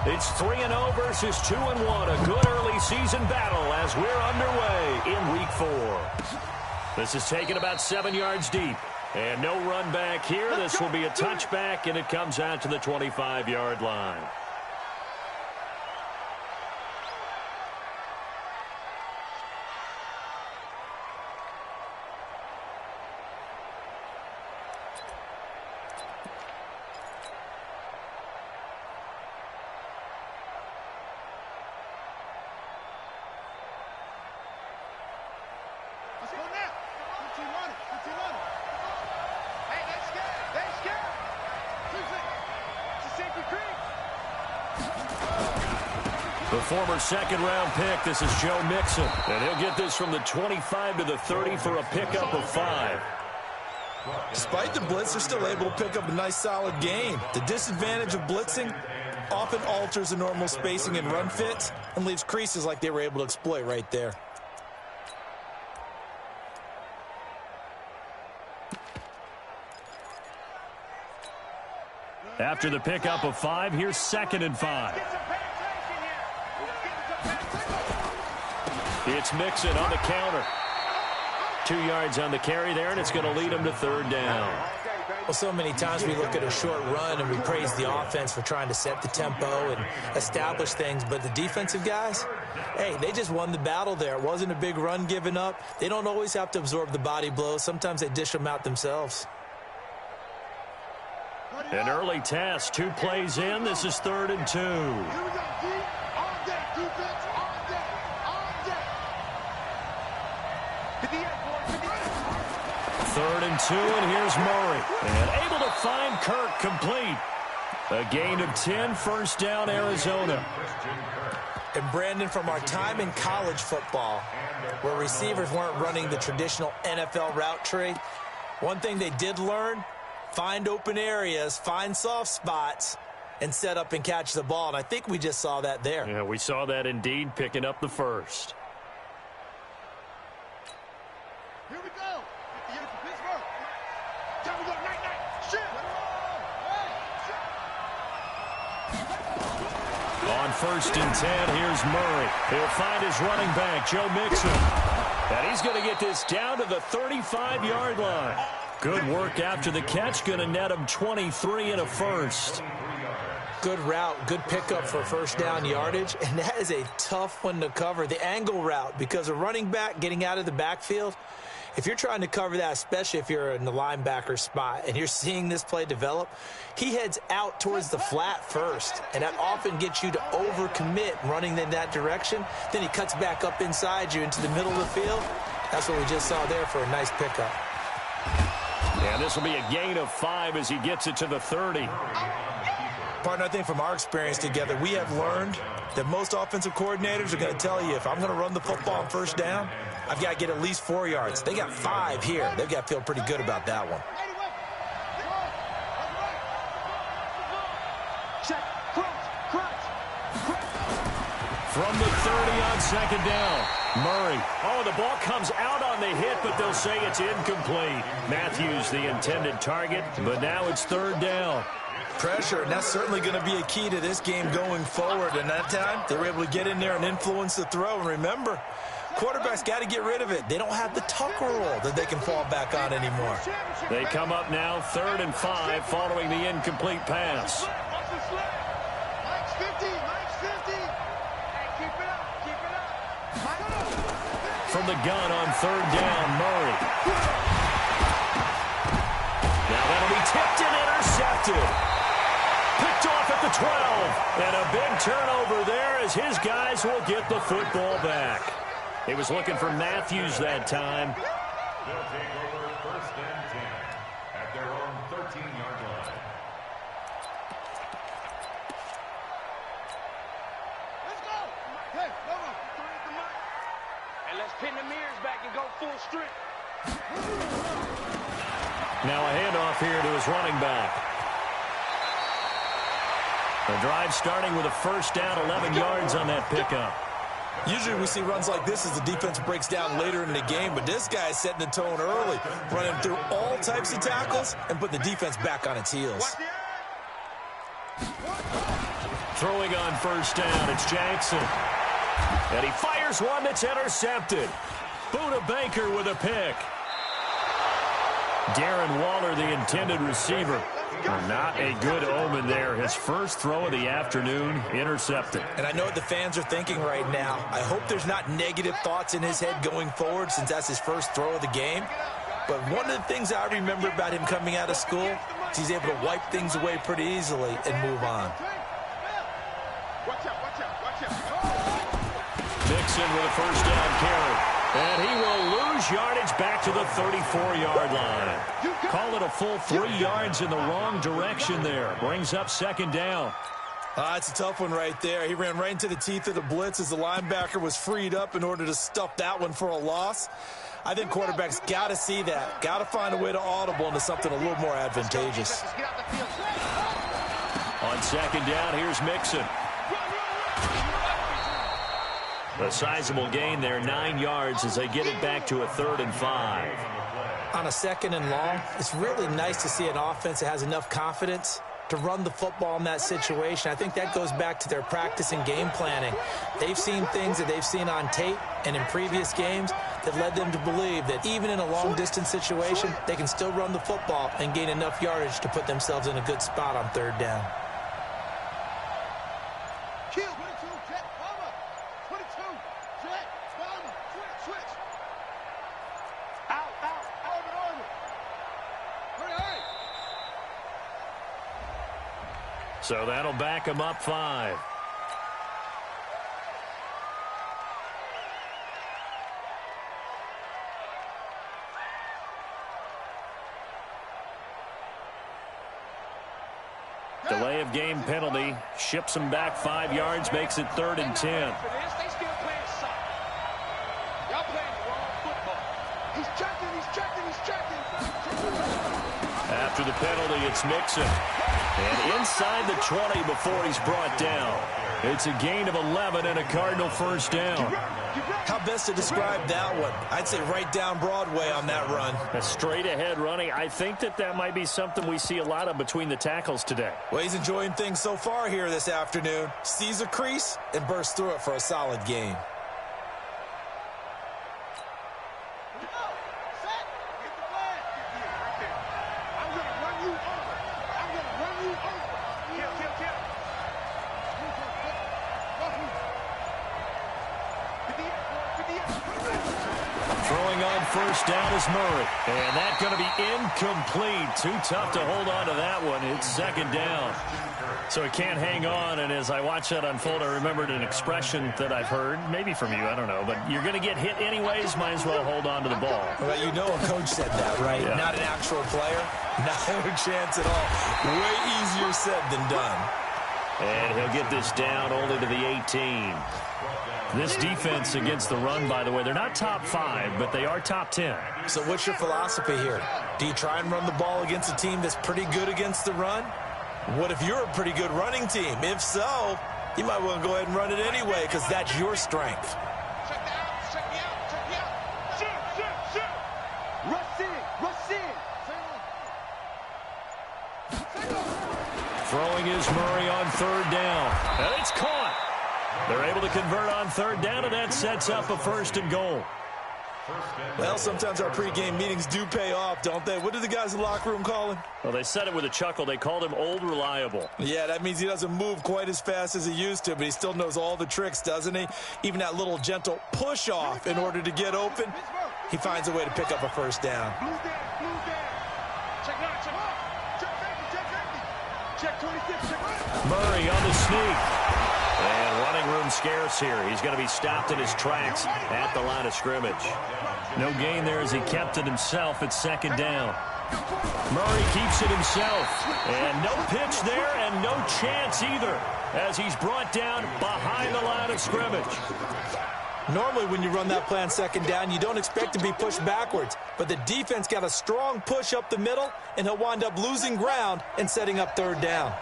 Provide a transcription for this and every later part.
It's 3-0 versus 2-1. A good early season battle as we're underway in Week 4. This is taken about 7 yards deep. And no run back here. This will be a touchback, and it comes out to the 25-yard line. The former second-round pick, this is Joe Mixon. And he'll get this from the 25 to the 30 for a pickup of 5. Despite the blitz, they're still able to pick up a nice, solid gain. The disadvantage of blitzing often alters the normal spacing and run fits and leaves creases like they were able to exploit right there. After the pickup of 5, here's 2nd and 5. It's Mixon on the counter. 2 yards on the carry there, and it's going to lead him to 3rd down. Well, so many times we look at a short run and we praise the offense for trying to set the tempo and establish things, but the defensive guys, hey, they just won the battle there. It wasn't a big run given up. They don't always have to absorb the body blows. Sometimes they dish them out themselves. An early test, 2 plays in. This is 3rd and 2. 3rd and 2, and here's Murray. And able to find Kirk complete. A gain of 10, 1st down, Arizona. And Brandon, from our time in college football, where receivers weren't running the traditional NFL route tree, one thing they did learn, find open areas, find soft spots, and set up and catch the ball. And I think we just saw that there. Yeah, we saw that indeed, picking up the 1st. Here we go. Pittsburgh. Time to go. Night. Shit. On 1st and 10, here's Murray. He'll find his running back, Joe Mixon. And he's going to get this down to the 35-yard line. Good work after the catch. Going to net him 23 and a 1st. Good route, good pickup for 1st down yardage, and that is a tough one to cover. The angle route, because a running back getting out of the backfield, if you're trying to cover that, especially if you're in the linebacker spot and you're seeing this play develop, he heads out towards the flat first, and that often gets you to overcommit running in that direction. Then he cuts back up inside you into the middle of the field. That's what we just saw there for a nice pickup. Yeah, this will be a gain of 5 as he gets it to the 30. Partner, I think from our experience together, we have learned that most offensive coordinators are going to tell you, if I'm going to run the football on 1st down, I've got to get at least 4 yards. They got 5 here. They've got to feel pretty good about that one. From the 30 on 2nd down, Murray. Oh, the ball comes out on the hit, but they'll say it's incomplete. Matthews, the intended target, but now it's 3rd down. Pressure, and that's certainly going to be a key to this game going forward. And that time, they were able to get in there and influence the throw. And remember, quarterbacks got to get rid of it. They don't have the tuck roll that they can fall back on anymore. They come up now 3rd and 5 following the incomplete pass. From the gun on 3rd down, Murray. Now that'll be tipped and intercepted. Picked off at the 12. And a big turnover there as his guys will get the football back. He was looking for Matthews that time. They'll take over 1st and 10 at their own 13-yard line. Let's go. Hey, come on. And let's pin the mirrors back and go full strength. Now a handoff here to his running back. The drive starting with a 1st down, 11 yards on that pickup. Usually we see runs like this as the defense breaks down later in the game, but this guy is setting the tone early, running through all types of tackles and putting the defense back on its heels. Throwing on first down, it's Jackson. And he fires one that's intercepted. Buda Baker with a pick. Darren Waller, the intended receiver. Not a good omen there. His first throw of the afternoon, intercepted. And I know what the fans are thinking right now. I hope there's not negative thoughts in his head going forward since that's his first throw of the game. But one of the things I remember about him coming out of school is he's able to wipe things away pretty easily and move on. Mixon with a first down carry. And he will lose yardage back to the 34-yard line. Call it a full 3 yards in the wrong direction there. Brings up second down. It's a tough one right there. He ran right into the teeth of the blitz as the linebacker was freed up in order to stuff that one for a loss. I think quarterbacks got to see that. Got to find a way to audible into something a little more advantageous. On second down, here's Mixon. A sizable gain there, 9 yards as they get it back to a 3rd and 5. On a 2nd and long, it's really nice to see an offense that has enough confidence to run the football in that situation. I think that goes back to their practice and game planning. They've seen things that they've seen on tape and in previous games that led them to believe that even in a long-distance situation, they can still run the football and gain enough yardage to put themselves in a good spot on 3rd down. So that'll back him up 5. Delay of game penalty. Ships him back 5 yards, makes it 3rd and 10. They still playing soccer. Y'all playing the wrong football. He's checking. After the penalty, it's Mixon. And inside the 20 before he's brought down. It's a gain of 11 and a Cardinal first down. How best to describe that one? I'd say right down Broadway on that run. A straight ahead running. I think that might be something we see a lot of between the tackles today. Well, he's enjoying things so far here this afternoon. Sees a crease and bursts through it for a solid gain. First down is Murray. And that's going to be incomplete. Too tough to hold on to that one. It's 2nd down. So he can't hang on. And as I watch that unfold, I remembered an expression that I've heard, maybe from you, I don't know. But you're going to get hit anyways, might as well hold on to the ball. Well, you know a coach said that, right? Yeah. Not an actual player. No chance at all. Way easier said than done. And he'll get this down only to the 18. This defense against the run, by the way, they're not top 5, but they are top 10. So what's your philosophy here? Do you try and run the ball against a team that's pretty good against the run? What if you're a pretty good running team? If so, you might want to go ahead and run it anyway because that's your strength. Check me out. Shoot. Rush in. Throwing is Murray on 3rd down. And it's caught. They're able to convert on 3rd down, and that sets up a 1st and goal. Well, sometimes our pregame meetings do pay off, don't they? What do the guys in the locker room call him? Well, they said it with a chuckle. They called him Old Reliable. Yeah, that means he doesn't move quite as fast as he used to, but he still knows all the tricks, doesn't he? Even that little gentle push-off in order to get open, he finds a way to pick up a 1st down. Check 26. Murray on the sneak. And running room scarce here. He's going to be stopped in his tracks at the line of scrimmage. No gain there as he kept it himself at 2nd down. Murray keeps it himself. And no pitch there and no chance either as he's brought down behind the line of scrimmage. Normally when you run that play on 2nd down, you don't expect to be pushed backwards. But the defense got a strong push up the middle, and he'll wind up losing ground and setting up 3rd down.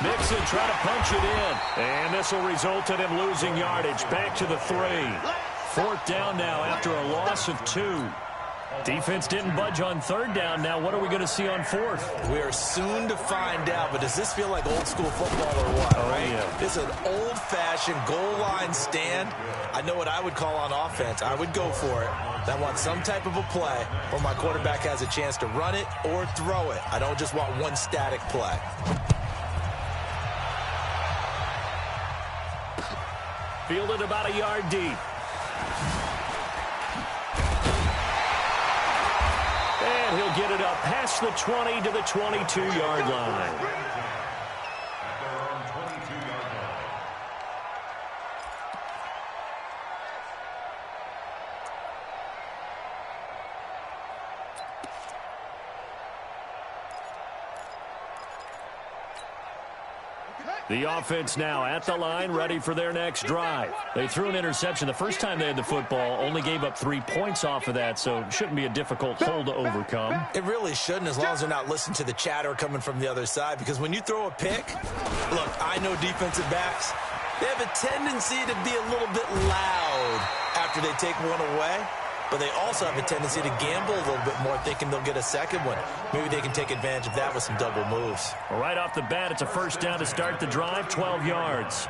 Mixon trying to punch it in. And this will result in him losing yardage back to the 3. 4th down now after a loss of 2. Defense didn't budge on third down. Now what are we going to see on fourth? We are soon to find out, but does this feel like old school football or what, right? Yeah. This is an old-fashioned goal line stand. I know what I would call on offense. I would go for it. I want some type of a play where my quarterback has a chance to run it or throw it. I don't just want one static play. Fielded about a yard deep. And he'll get it up past the 20 to the 22-yard line. At their own 22-yard line. The offense now at the line, ready for their next drive. They threw an interception the first time they had the football, only gave up 3 points off of that, so it shouldn't be a difficult hole to overcome. It really shouldn't, as long as they're not listening to the chatter coming from the other side, because when you throw a pick, look, I know defensive backs, they have a tendency to be a little bit loud after they take one away. But they also have a tendency to gamble a little bit more, thinking they'll get a second one. Maybe they can take advantage of that with some double moves. Right off the bat, it's a first down to start the drive, 12 yards.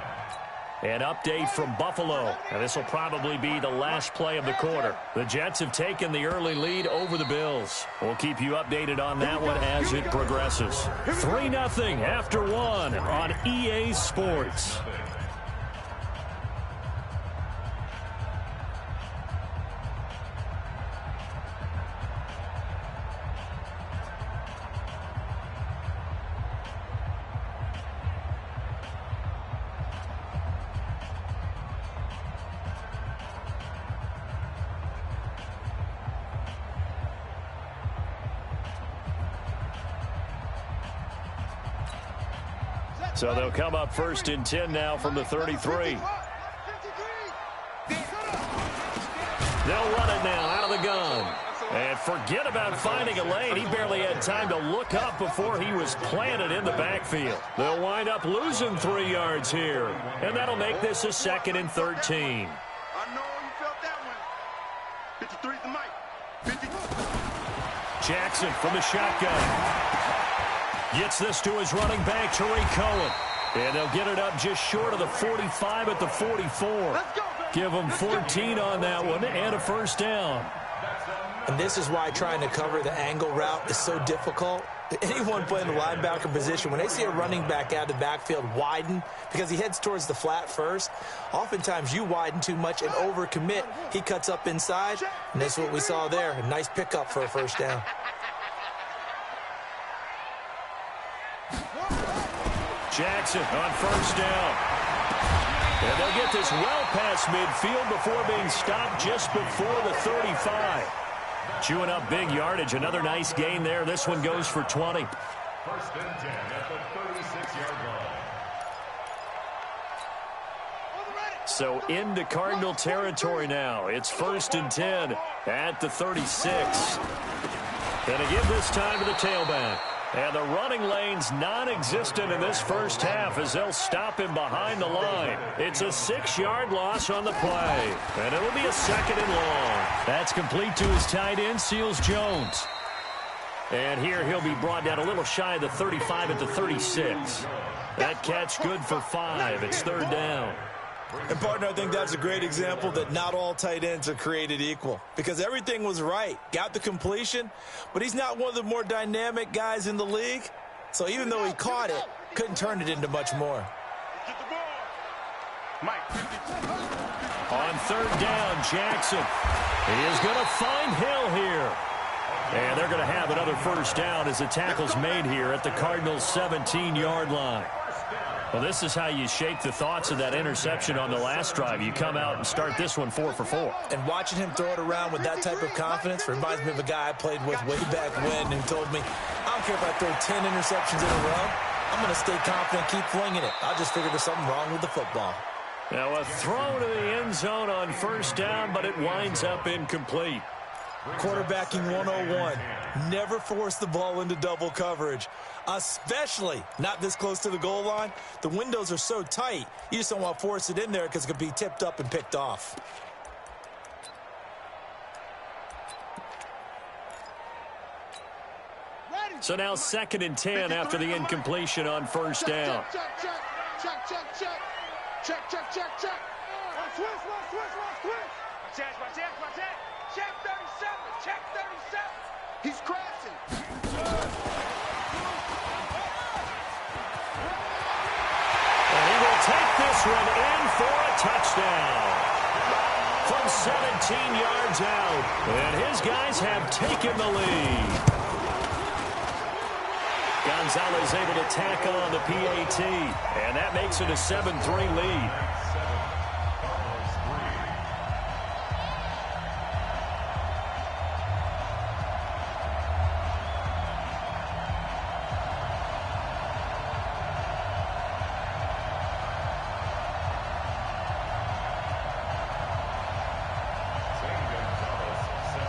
An update from Buffalo. And this will probably be the last play of the quarter. The Jets have taken the early lead over the Bills. We'll keep you updated on that one as it progresses. 3-0 after one on EA Sports. So they'll come up first and 10 now from the 33. They'll run it now out of the gun. And forget about finding a lane. He barely had time to look up before he was planted in the backfield. They'll wind up losing 3 yards here. And that'll make this a 2nd and 13. I know you felt that one. 53 the mic. 50. Jackson from the shotgun. Gets this to his running back, Tariq Cohen. And they'll get it up just short of the 45 at the 44. Give them 14 on that one and a first down. And this is why trying to cover the angle route is so difficult. Anyone playing the linebacker position, when they see a running back out of the backfield widen, because he heads towards the flat first, oftentimes you widen too much and overcommit. He cuts up inside, and that's what we saw there. A nice pickup for a first down. Jackson on first down. And they'll get this well past midfield before being stopped just before the 35. Chewing up big yardage. Another nice gain there. This one goes for 20. First and 10 at the 36-yard line. So into Cardinal territory now. It's 1st and 10 at the 36. Gonna give this time to the tailback. And the running lane's non-existent in this first half as they'll stop him behind the line. It's a 6-yard loss on the play. And it'll be a 2nd and long. That's complete to his tight end, Seals Jones. And here he'll be brought down a little shy of the 35 at the 36. That catch good for 5. It's 3rd down. And, partner, I think that's a great example that not all tight ends are created equal, because everything was right. Got the completion, but he's not one of the more dynamic guys in the league. So even though he caught it, couldn't turn it into much more. Get the ball. Mike. On 3rd down, Jackson. He is going to find Hill here. And they're going to have another first down as the tackle's made here at the Cardinals' 17-yard line. Well, this is how you shake the thoughts of that interception on the last drive. You come out and start this one 4 for 4. And watching him throw it around with that type of confidence reminds me of a guy I played with way back when who told me, I don't care if I throw 10 interceptions in a row. I'm going to stay confident, keep flinging it. I just figured there's something wrong with the football. Now a throw to the end zone on first down, but it winds up incomplete. Quarterbacking 101. Never force the ball into double coverage, especially not this close to the goal line. The windows are so tight, you just don't want to force it in there because it could be tipped up and picked off. So now 2nd and 10 after the incompletion on first down. Check. Switch. Check 37. Check 37. He's crashing. And he will take this one in for a touchdown. From 17 yards out. And his guys have taken the lead. Gonzalez able to tack on the PAT. And that makes it a 7-3 lead.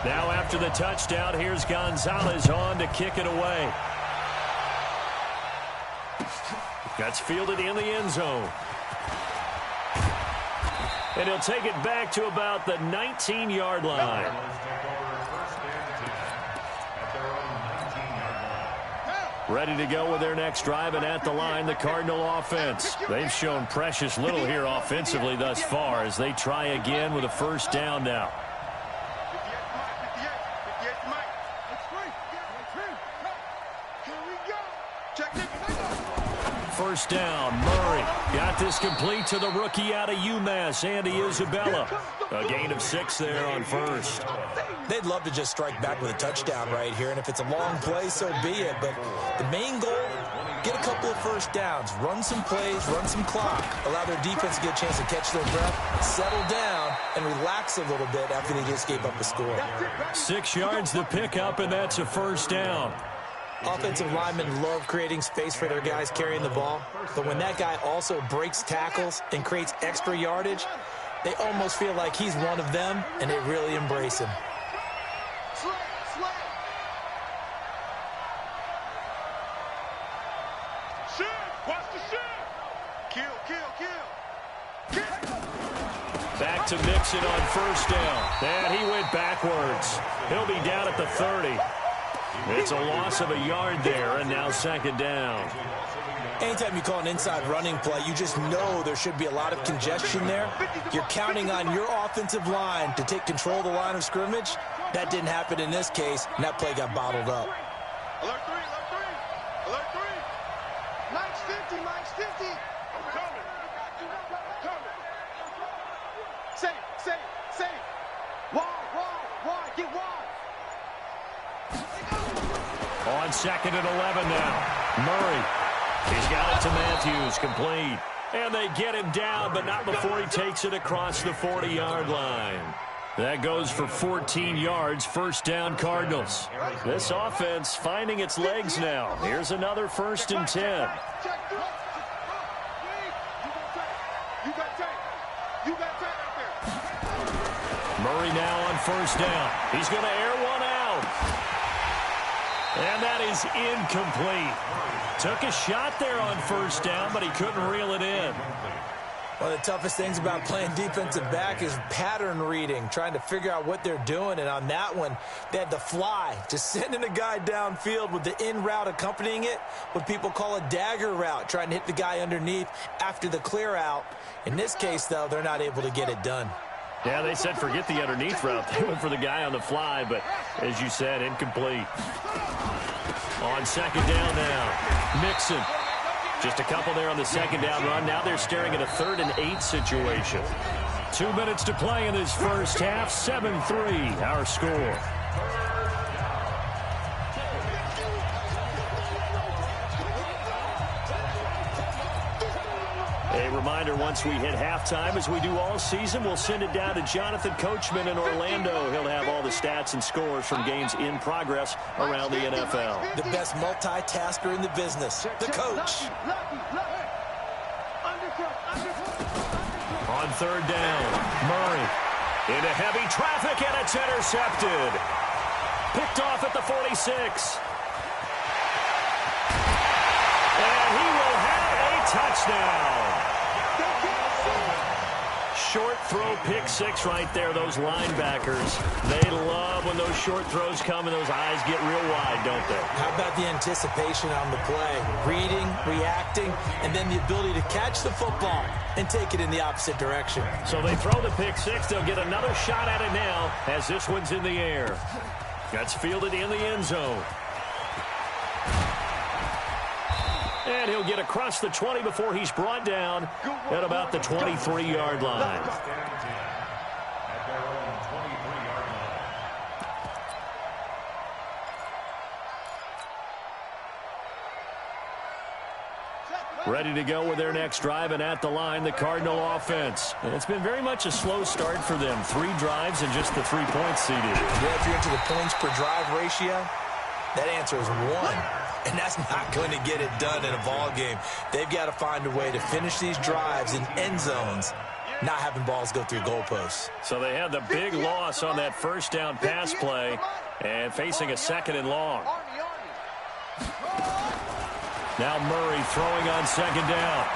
Now after the touchdown, here's Gonzalez on to kick it away. That's fielded in the end zone. And he'll take it back to about the 19-yard line. Ready to go with their next drive, and at the line, the Cardinal offense. They've shown precious little here offensively thus far as they try again with a first down now. First down, Murray got this complete to the rookie out of UMass, Andy Isabella. A gain of 6 there on first. They'd love to just strike back with a touchdown right here, and if it's a long play, so be it. But the main goal, get a couple of first downs, run some plays, run some clock, allow their defense to get a chance to catch their breath, settle down, and relax a little bit after they just gave up a score. 6 yards the pickup, and that's a first down. Offensive linemen love creating space for their guys carrying the ball, but when that guy also breaks tackles and creates extra yardage, they almost feel like he's one of them, and they really embrace him. Back to Mixon on first down. And he went backwards. He'll be down at the 30. It's a loss of a yard there, and now 2nd down. Anytime you call an inside running play, you just know there should be a lot of congestion there. You're counting on your offensive line to take control of the line of scrimmage. That didn't happen in this case, and that play got bottled up. Alert 3. Mike's 50. I'm coming. Say. Wide. Get wide. On 2nd and 11 now. Murray. He's got it to Matthews. Complete. And they get him down, but not before he takes it across the 40-yard line. That goes for 14 yards. First down, Cardinals. This offense finding its legs now. Here's another 1st and 10. Murray now on first down. He's going to air one out. And that is incomplete. Took a shot there on first down, but he couldn't reel it in. One of the toughest things about playing defensive back is pattern reading, trying to figure out what they're doing. And on that one, they had the fly, just sending a guy downfield with the in route accompanying it, what people call a dagger route, trying to hit the guy underneath after the clear out. In this case, though, they're not able to get it done. Yeah, they said forget the underneath route. They went for the guy on the fly, but as you said, incomplete. On 2nd down now, Mixon. Just a couple there on the 2nd down run. Now they're staring at a 3rd and 8 situation. 2 minutes to play in this first half. 7-3, our score. A reminder, once we hit halftime, as we do all season, we'll send it down to Jonathan Coachman in Orlando. He'll have all the stats and scores from games in progress around the NFL. The best multitasker in the business, the coach. On 3rd down, Murray into heavy traffic, and it's intercepted. Picked off at the 46. And he will have a touchdown. short throw pick six right there, those linebackers. They love when those short throws come and those eyes get real wide, don't they? How about the anticipation on the play? Reading, reacting, and then the ability to catch the football and take it in the opposite direction. So they throw the pick six. They'll get another shot at it now as this one's in the air. That's fielded in the end zone. And he'll get across the 20 before he's brought down at about the 23-yard line. Ready to go with their next drive, and at the line, the Cardinal offense. And it's been very much a slow start for them. 3 drives and just the 3 points seeded. Yeah, if you're into the points per drive ratio, that answer is 1. And that's not going to get it done in a ball game. They've got to find a way to finish these drives in end zones, not having balls go through goalposts. So they had the big loss on that first down pass play and facing a 2nd and long. Now Murray throwing on 2nd down.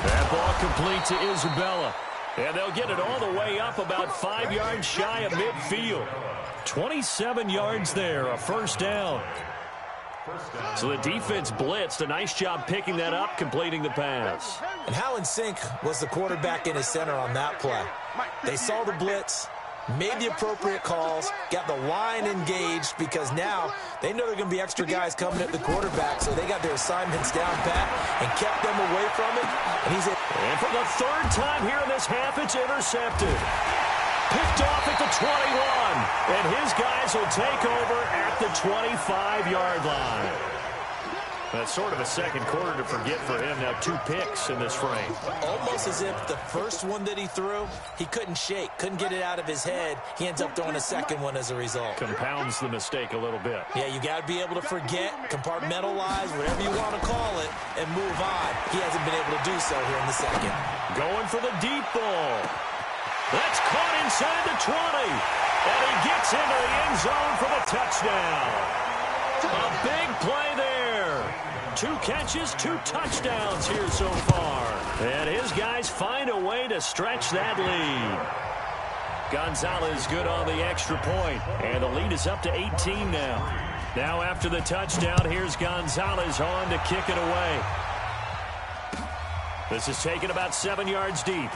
That ball complete to Isabella. And they'll get it all the way up about 5 yards shy of midfield. 27 yards there, a first down. So the defense blitzed. A nice job picking that up, completing the pass. And how in sync was the quarterback in his center on that play? They saw the blitz, made the appropriate calls, got the line engaged because now they know there are going to be extra guys coming at the quarterback, so they got their assignments down pat and kept them away from it. And for the 3rd time here in this half, it's intercepted. Picked off at the 21, and his guys will take over at the 25-yard line. That's sort of a second quarter to forget for him. Now 2 picks in this frame. Almost as if the first one that he threw, he couldn't shake, couldn't get it out of his head. He ends up throwing a second one as a result. Compounds the mistake a little bit. Yeah, you got to be able to forget, compartmentalize, whatever you want to call it, and move on. He hasn't been able to do so here in the second. Going for the deep ball. That's caught inside the 20. And he gets into the end zone for the touchdown. A big play there. 2 catches, 2 touchdowns here so far. And his guys find a way to stretch that lead. Gonzalez good on the extra point. And the lead is up to 18 now. Now after the touchdown, here's Gonzalez on to kick it away. This is taken about 7 yards deep.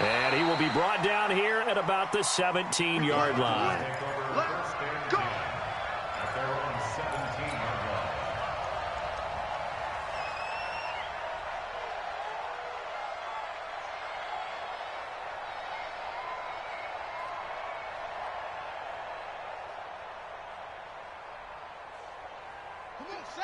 And he will be brought down here at about the 17-yard line.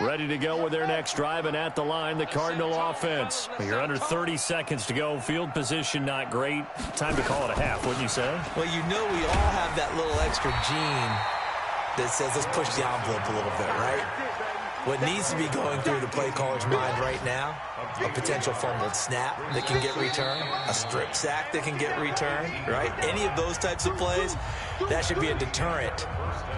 Ready to go with their next drive, and at the line, the Cardinal offense. You're under 30 seconds to go. Field position not great. Time to call it a half, wouldn't you say? Well, you know we all have that little extra gene that says let's push the envelope a little bit, right? What needs to be going through the play caller's mind right now, a potential fumbled snap that can get returned, a strip sack that can get returned, right? Any of those types of plays, that should be a deterrent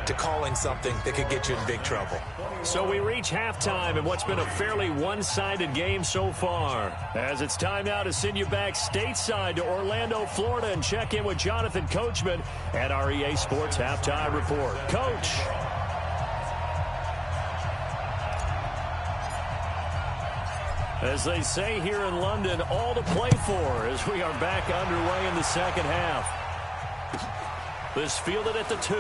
to calling something that could get you in big trouble. So we reach halftime in what's been a fairly one-sided game so far. As it's time now to send you back stateside to Orlando, Florida, and check in with Jonathan Coachman at our EA Sports Halftime Report. Coach. As they say here in London, all to play for as we are back underway in the second half. This fielded at the 2.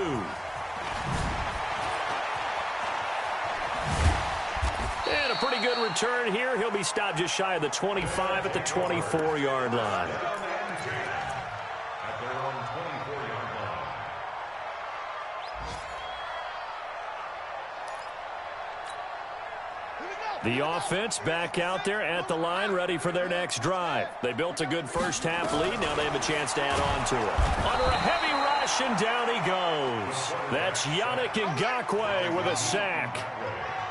And a pretty good return here. He'll be stopped just shy of the 25 at the 24-yard line. The offense back out there at the line, ready for their next drive. They built a good first half lead. Now they have a chance to add on to it. Under a heavy rush, and down he goes. That's Yannick Ngakoue with a sack.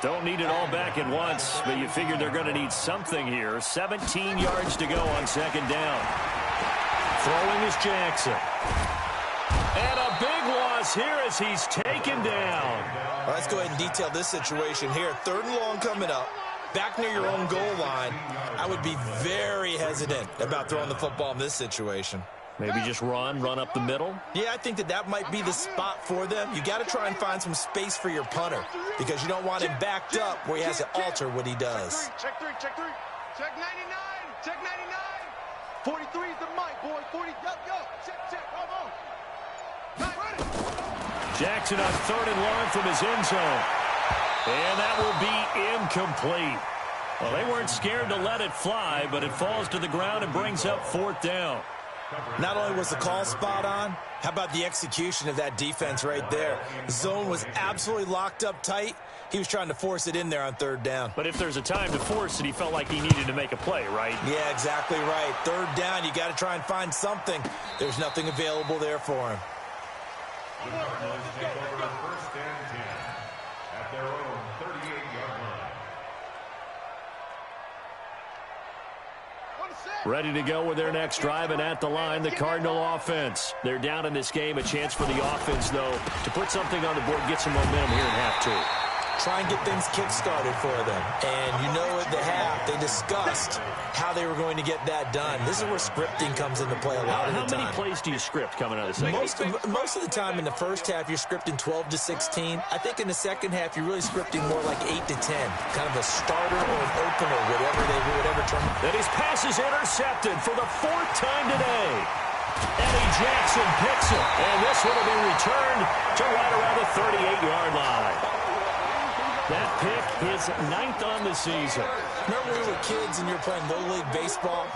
Don't need it all back at once, but you figure they're going to need something here. 17 yards to go on second down. Throwing is Jackson. And a big loss here as he's taken down. Let's go ahead and detail this situation here. 3rd and long coming up. back near your own goal line, I would be very hesitant about throwing the football in this situation. Maybe just run up the middle? Yeah, I think that might be the spot for them. You got to try and find some space for your punter because you don't want him backed up where he has to alter what he does. Check 99. Check 99. 43 is the mic, boy. 40. Yo. Check. Come on. Jackson on 3rd and long from his end zone. And that will be incomplete. Well, they weren't scared to let it fly, but it falls to the ground and brings up 4th down. Not only was the call spot on, how about the execution of that defense right there? The zone was absolutely locked up tight. He was trying to force it in there on 3rd down. But if there's a time to force it, he felt like he needed to make a play, right? Yeah, exactly right. 3rd down, you got to try and find something. There's nothing available there for him. The Cardinals take over 1st and 10 at their own 38-yard line. Ready to go with their next drive, and at the line, the Cardinal offense. They're down in this game. A chance for the offense, though, to put something on the board, get some momentum here in half 2. Try and get things kick-started for them. And you know at the half, they discussed how they were going to get that done. This is where scripting comes into play a lot of the time. How many plays do you script coming out of the second? Most of the time in the first half, you're scripting 12 to 16. I think in the second half, you're really scripting more like 8 to 10. Kind of a starter or an opener, whatever term. And his pass is intercepted for the 4th time today. Eddie Jackson picks it. And this one will be returned to right around the 38-yard line. That pick is 9th on the season. Remember when we were kids and you were playing Little League Baseball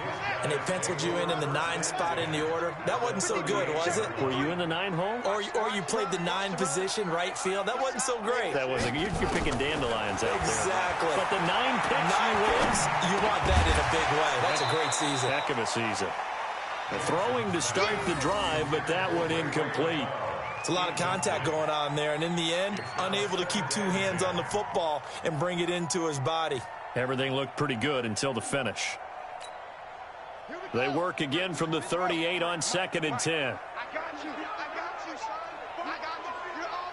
and they penciled you in the 9 spot in the order? That wasn't so good, was it? Were you in the 9 hole? Or you played the 9 position, right field? That wasn't so great. That wasn't. You're picking dandelions out there. Exactly. But the 9 picks, 9 wins, you want that in a big way. That's a great season. Heck of a season. Throwing to start the drive, but that one incomplete. It's a lot of contact going on there, and in the end, unable to keep 2 hands on the football and bring it into his body. Everything looked pretty good until the finish. They work again from the 38 on 2nd and 10. I got you, son. I got you. You're all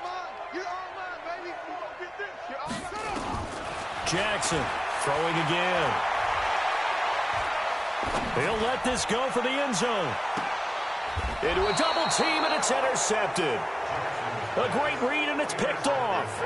mine, baby. Get this. You're all mine. Jackson throwing again. He'll let this go for the end zone. Into a double team, and it's intercepted. A great read, and it's picked off.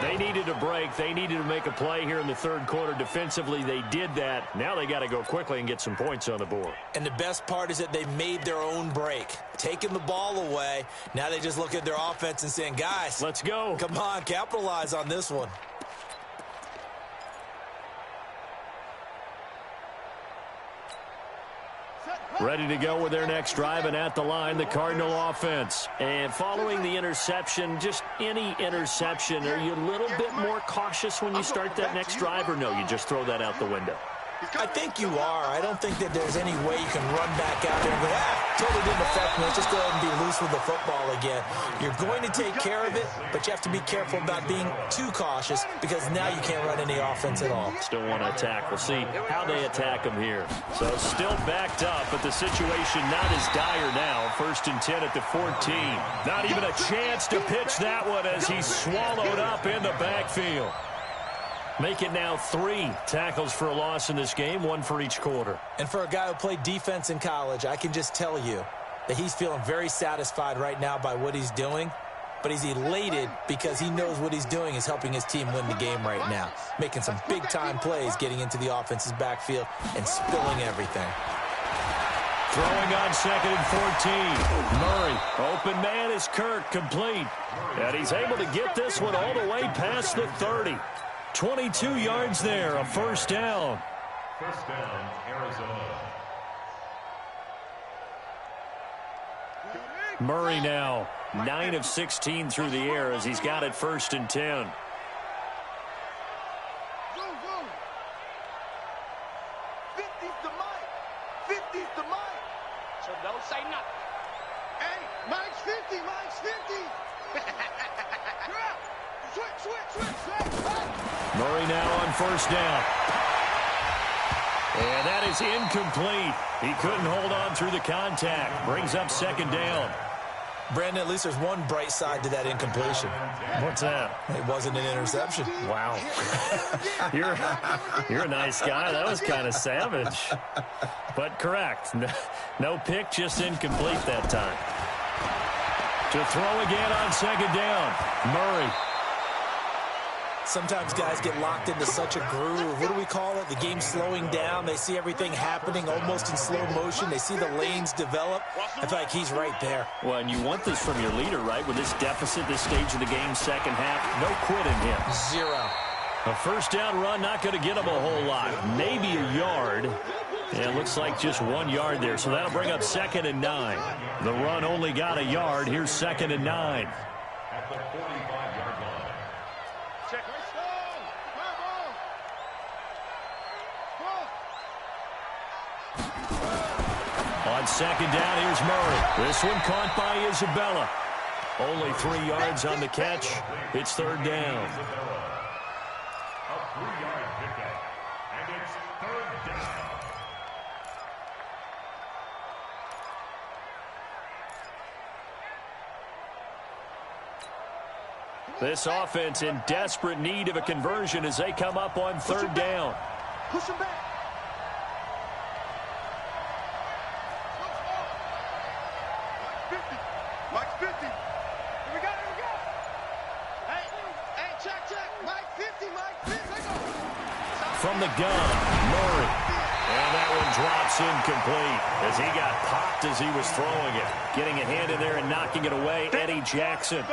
They needed a break. They needed to make a play here in the 3rd quarter. Defensively, they did that. Now they got to go quickly and get some points on the board. And the best part is that they made their own break. Taking the ball away. Now they just look at their offense and saying, guys, let's go. Come on, capitalize on this one. Ready to go with their next drive, and at the line, the Cardinal offense. And following the interception, just any interception, are you a little bit more cautious when you start that next drive, or no, you just throw that out the window? I think you are. I don't think that there's any way you can run back out there and go, totally didn't affect me. Let's just go ahead and be loose with the football again. You're going to take care of it, but you have to be careful about being too cautious because now you can't run any offense at all. Still want to attack. We'll see how they attack them here. So still backed up, but the situation not as dire now. 1st and 10 at the 14. Not even a chance to pitch that one as he's swallowed up in the backfield. Make it now 3 tackles for a loss in this game, 1 for each quarter. And for a guy who played defense in college, I can just tell you that he's feeling very satisfied right now by what he's doing. But he's elated because he knows what he's doing is helping his team win the game right now. Making some big-time plays, getting into the offense's backfield and spilling everything. Throwing on 2nd and 14. Murray, open man is Kirk, complete. And he's able to get this one all the way past the 30. 22 yards there, a 1st down. 1st down, Arizona. Murray now 9 of 16 through the air as he's got it 1st and 10. So don't say nothing. Hey, Mike's 50, Mike's 50. Switch. Murray now on 1st down. And that is incomplete. He couldn't hold on through the contact. Brings up 2nd down. Brandon, at least there's one bright side to that incompletion. What's that? It wasn't an interception. Wow. You're a nice guy. That was kind of savage. But correct. No pick, just incomplete that time. To throw again on second down. Murray. Sometimes guys get locked into such a groove. What do we call it? The game slowing down. They see everything happening almost in slow motion. They see the lanes develop. I feel like he's right there. Well, and you want this from your leader, right? With this deficit, this stage of the game, second half, no quit in him. Zero. A first down run, not going to get him a whole lot. Maybe a yard. Yeah, it looks like just 1 yard there. So that'll bring up 2nd and 9. The run only got a yard. Here's 2nd and 9. At the 45-yard line. Check. On second down, here's Murray. This one caught by Isabella. Only 3 yards on the catch. It's 3rd down. A 3-yard pickup. And it's 3rd down. This offense in desperate need of a conversion as they come up on 3rd down. Push him back. Mike 50. Here we go. Hey, check. Mike 50, Mike 50. From the gun, Murray. And that one drops incomplete as he got popped as he was throwing it. Getting a hand in there and knocking it away, Eddie Jackson.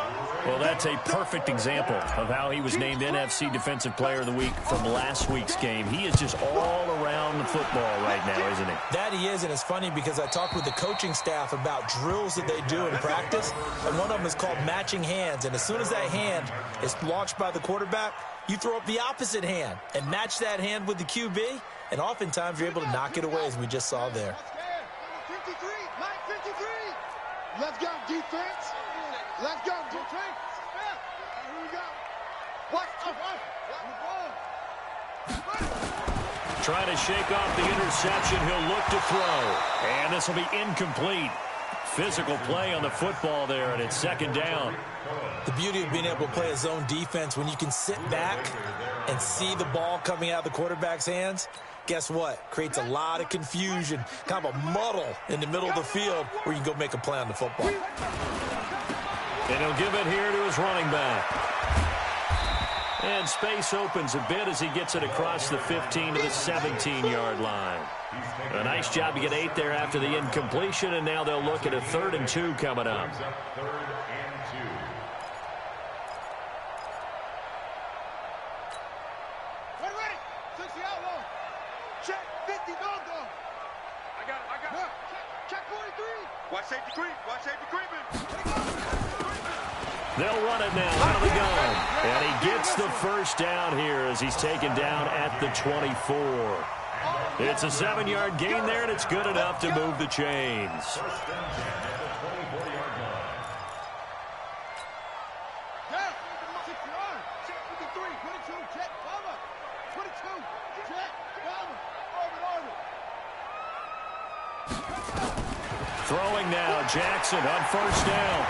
Well, that's a perfect example of how he was named NFC Defensive Player of the Week from last week's game. He is just all around the football right now, isn't he? That he is, and it's funny because I talked with the coaching staff about drills that they do in practice, and one of them is called matching hands. And as soon as that hand is launched by the quarterback, you throw up the opposite hand and match that hand with the QB, and oftentimes you're able to knock it away, as we just saw there. 53, Mike 53. Let's go, defense. Let's go, defense. Here we go. Watch. Trying to shake off the interception. He'll look to throw. And this will be incomplete. Physical play on the football there, and it's 2nd down. The beauty of being able to play a zone defense, when you can sit back and see the ball coming out of the quarterback's hands, guess what? Creates a lot of confusion, kind of a muddle in the middle of the field where you can go make a play on the football. And he'll give it here to his running back. And space opens a bit as he gets it across the 15 to the 17-yard line. A nice job to get 8 there after the incompletion, and now they'll look at a 3rd and 2 coming up. 3rd and 2. Ready. 60 outlaw. Check 50, go. I got it. Check 43. Watch safety creeping. They'll run it now out of the gun. And he gets the first down here as he's taken down at the 24. It's a 7-yard gain there, and it's good enough to move the chains. First and 10 at the 24-yard line. Down. 6-yard. Check 53. 22. Check. Cover. 22. Check. Cover. Over. Throwing now, Jackson on 1st down.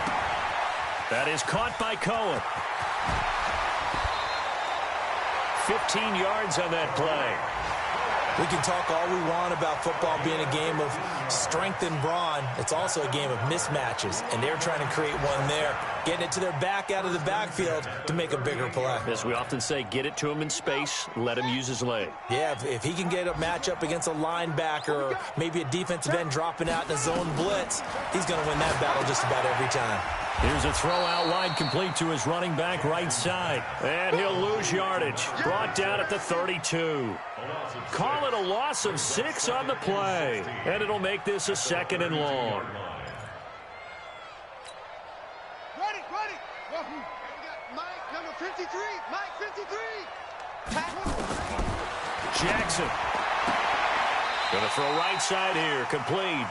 That is caught by Cohen. 15 yards on that play. We can talk all we want about football being a game of strength and brawn. It's also a game of mismatches, and they're trying to create one there, getting it to their back out of the backfield to make a bigger play. As we often say, get it to him in space, let him use his leg. Yeah, if he can get a matchup against a linebacker or maybe a defensive end dropping out in a zone blitz, he's going to win that battle just about every time. Here's a throw out wide complete to his running back right side. And he'll lose yardage. Brought down at the 32. Call it a loss of 6 on the play. And it'll make this a 2nd and long. Ready. Mike, number 53. Mike 53. Jackson. Going to throw right side here. Complete.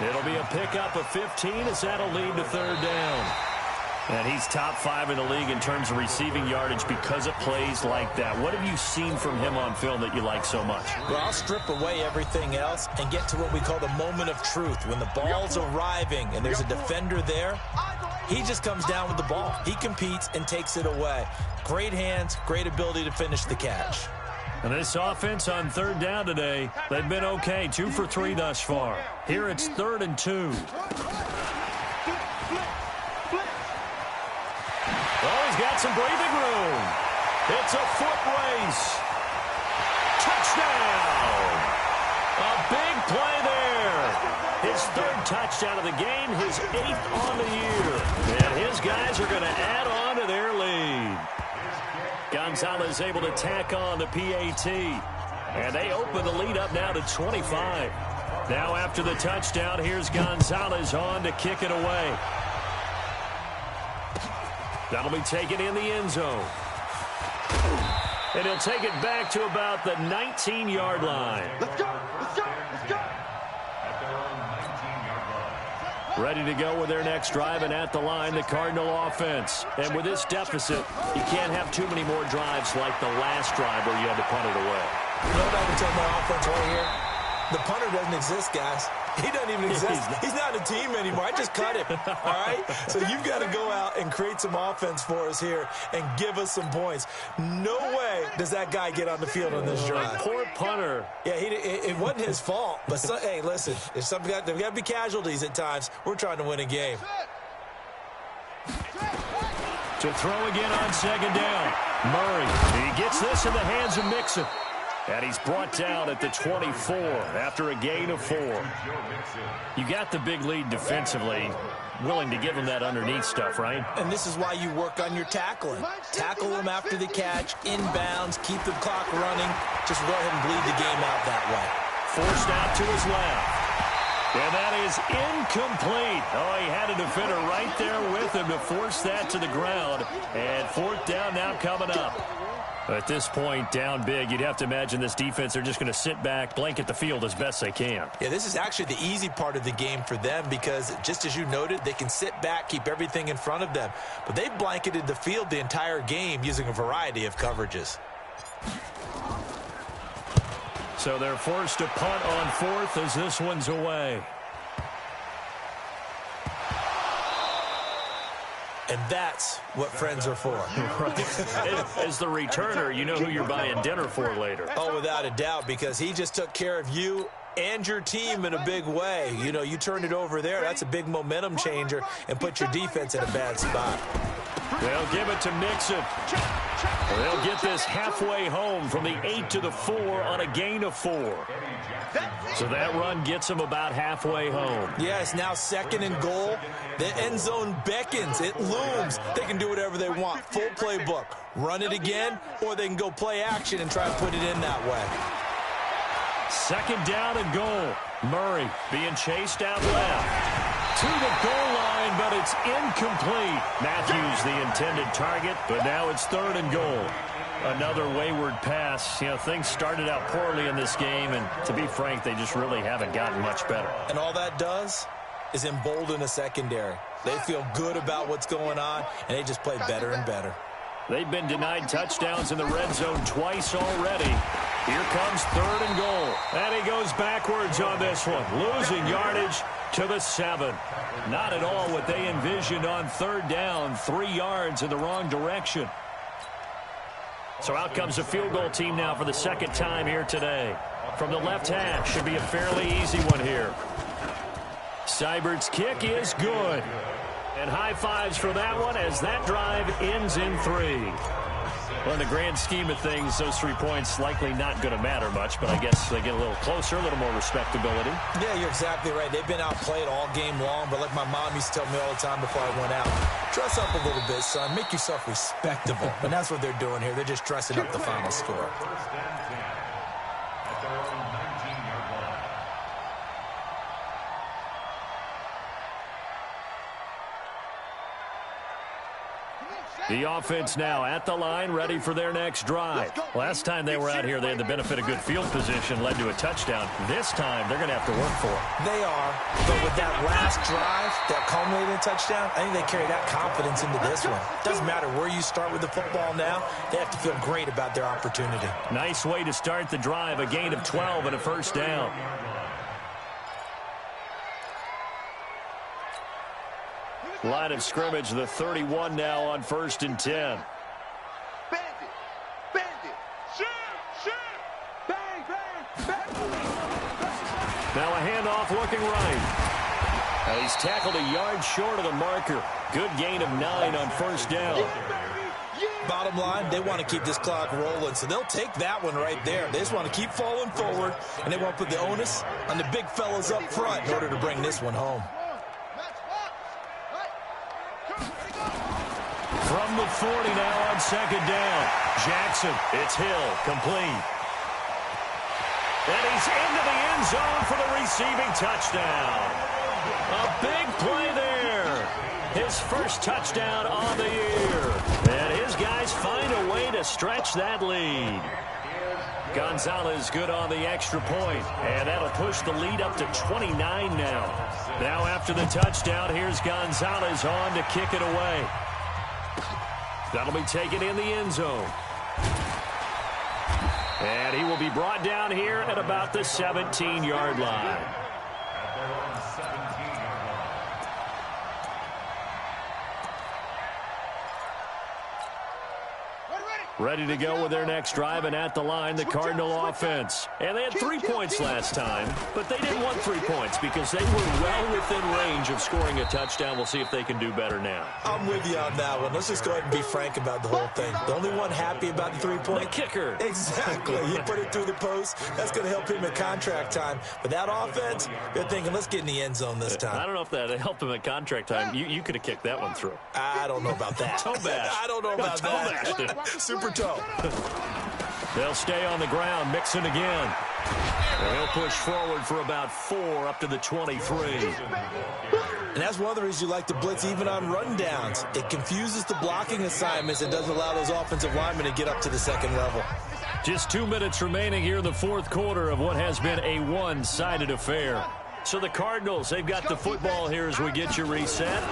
It'll be a pickup of 15 as that'll lead to 3rd down. And he's top 5 in the league in terms of receiving yardage because of plays like that. What have you seen from him on film that you like so much? Well, I'll strip away everything else and get to what we call the moment of truth. When the ball's arriving and there's a defender there, he just comes down with the ball. He competes and takes it away. Great hands, great ability to finish the catch. And this offense on 3rd down today, they've been okay. 2 for 3 thus far. Here it's 3rd and 2. Oh, he's got some breathing room. It's a foot race. Touchdown. A big play there. His 3rd touchdown of the game, his 8th on the year. And his guys are going to add on to their lead. Gonzalez able to tack on the PAT. And they open the lead up now to 25. Now after the touchdown, here's Gonzalez on to kick it away. That'll be taken in the end zone. And he'll take it back to about the 19-yard line. Let's go! Let's go! Let's go! Ready to go with their next drive, and at the line, the Cardinal offense. And with this deficit, you can't have too many more drives like the last drive where you had to punt it away. You know what I can tell my offense right here? The punter doesn't exist, guys. He doesn't even exist. He's not a team anymore. I just cut him, all right? So you've got to go out and create some offense for us here and give us some points. No way does that guy get on the field on this drive. Poor punter. Yeah, it wasn't his fault. But, hey, listen, there's got to be casualties at times. We're trying to win a game. To throw again on 2nd down. Murray, he gets this in the hands of Mixon. And he's brought down at the 24 after a gain of 4. You got the big lead defensively. Willing to give him that underneath stuff, right? And this is why you work on your tackling. Tackle him after the catch, inbounds, keep the clock running. Just go ahead and bleed the game out that way. Forced out to his left. And that is incomplete. Oh, he had a defender right there with him to force that to the ground. And 4th down now coming up. At this point, down big, you'd have to imagine this defense are just going to sit back, blanket the field as best they can. Yeah, this is actually the easy part of the game for them because, just as you noted, they can sit back, keep everything in front of them. But they've blanketed the field the entire game using a variety of coverages. So they're forced to punt on 4th as this one's away. And that's what friends are for. Right. As the returner, you know who you're buying dinner for later. Oh, without a doubt, because he just took care of you and your team in a big way. You know, you turned it over there. That's a big momentum changer and put your defense in a bad spot. They'll give it to Mixon. They'll get this halfway home from the 8 to the 4 on a gain of 4. So that run gets them about halfway home. Yeah, it's now 2nd and goal. The end zone beckons. It looms. They can do whatever they want. Full playbook. Run it again, or they can go play action and try to put it in that way. 2nd down and goal. Murray being chased out left. To the goal line, but it's incomplete. Matthews the intended target, but now it's 3rd and goal. Another wayward pass. You know, things started out poorly in this game, and to be frank, they just really haven't gotten much better. And all that does is embolden a secondary. They feel good about what's going on, and they just play better and better. They've been denied touchdowns in the red zone twice already. Here comes 3rd and goal. And he goes backwards on this one, losing yardage to the 7. Not at all what they envisioned on 3rd down, 3 yards in the wrong direction. So out comes the field goal team now for the 2nd time here today. From the left hash, should be a fairly easy one here. Seibert's kick is good. And high fives for that one as that drive ends in 3. Well, in the grand scheme of things, those 3 points likely not going to matter much, but I guess they get a little closer, a little more respectability. Yeah, you're exactly right. They've been outplayed all game long, but like my mom used to tell me all the time before I went out, dress up a little bit, son. Make yourself respectable. And that's what they're doing here. They're just dressing up the final score. The offense now at the line, ready for their next drive. Last time they were out here, they had the benefit of good field position, led to a touchdown. This time, they're going to have to work for it. They are, but with that last drive that culminated in a touchdown, I think they carry that confidence into this one. Doesn't matter where you start with the football now, they have to feel great about their opportunity. Nice way to start the drive, a gain of 12 and a first down. Line of scrimmage, the 31 now on 1st and 10. Now a handoff looking right. He's tackled a yard short of the marker. Good gain of 9 on first down. Bottom line, they want to keep this clock rolling, so they'll take that one right there. They just want to keep falling forward, and they want to put the onus on the big fellas up front in order to bring this one home. From the 40 now on 2nd down. Jackson, it's Hill, complete. And he's into the end zone for the receiving touchdown. A big play there. His first touchdown on the year. And his guys find a way to stretch that lead. Gonzalez good on the extra point. And that'll push the lead up to 29 now. Now after the touchdown, here's Gonzalez on to kick it away. That'll be taken in the end zone. And he will be brought down here at about the 17-yard line. Ready to go with their next drive, and at the line, the Cardinal offense. And they had 3 points last time, but they didn't want 3 points because they were well within range of scoring a touchdown. We'll see if they can do better now. I'm with you on that one. Let's just go ahead and be frank about the whole thing. The only one happy about the 3 point? The kicker. Exactly. You put it through the post. That's going to help him at contract time. But that offense, they're thinking, let's get in the end zone this time. I don't know if that helped him at contract time. You could have kicked that one through. I don't know about that. Toe bash. I don't know about that. Super toe. They'll stay on the ground, Mixon again. And he'll push forward for about 4 up to the 23. And that's one of the reasons you like to blitz even on rundowns. It confuses the blocking assignments and doesn't allow those offensive linemen to get up to the second level. Just 2 minutes remaining here in the fourth quarter of what has been a one-sided affair. So the Cardinals, they've got the football here as we get you reset.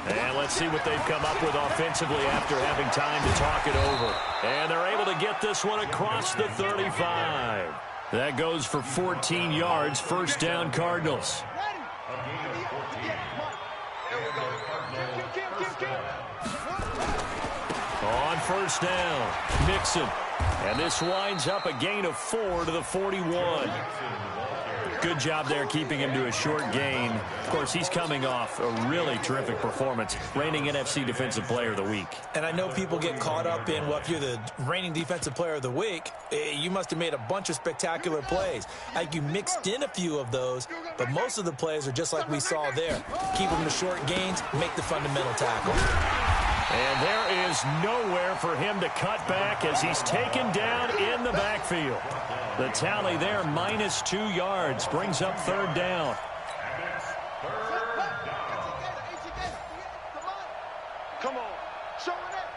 And let's see what they've come up with offensively after having time to talk it over. And they're able to get this one across the 35. That goes for 14 yards, first down Cardinals. On first down, Mixon. And this winds up a gain of 4 to the 41. Good job there keeping him to a short gain. Of course, he's coming off a really terrific performance, reigning NFC Defensive Player of the Week. And I know people get caught up in, well, if you're the reigning Defensive Player of the Week, you must have made a bunch of spectacular plays. I think you mixed in a few of those, but most of the plays are just like we saw there. Keep them to short gains, make the fundamental tackle. And there is nowhere for him to cut back as he's taken down in the backfield. The tally there, minus 2 yards, brings up third down. Come on. Showing it.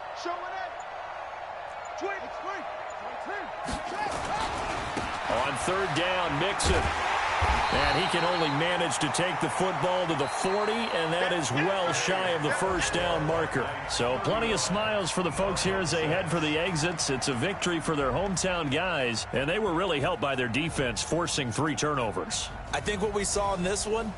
On third down, Mixon. And he can only manage to take the football to the 40, and that is well shy of the first down marker. So plenty of smiles for the folks here as they head for the exits. It's a victory for their hometown guys, and they were really helped by their defense, forcing 3 turnovers. I think what we saw in this one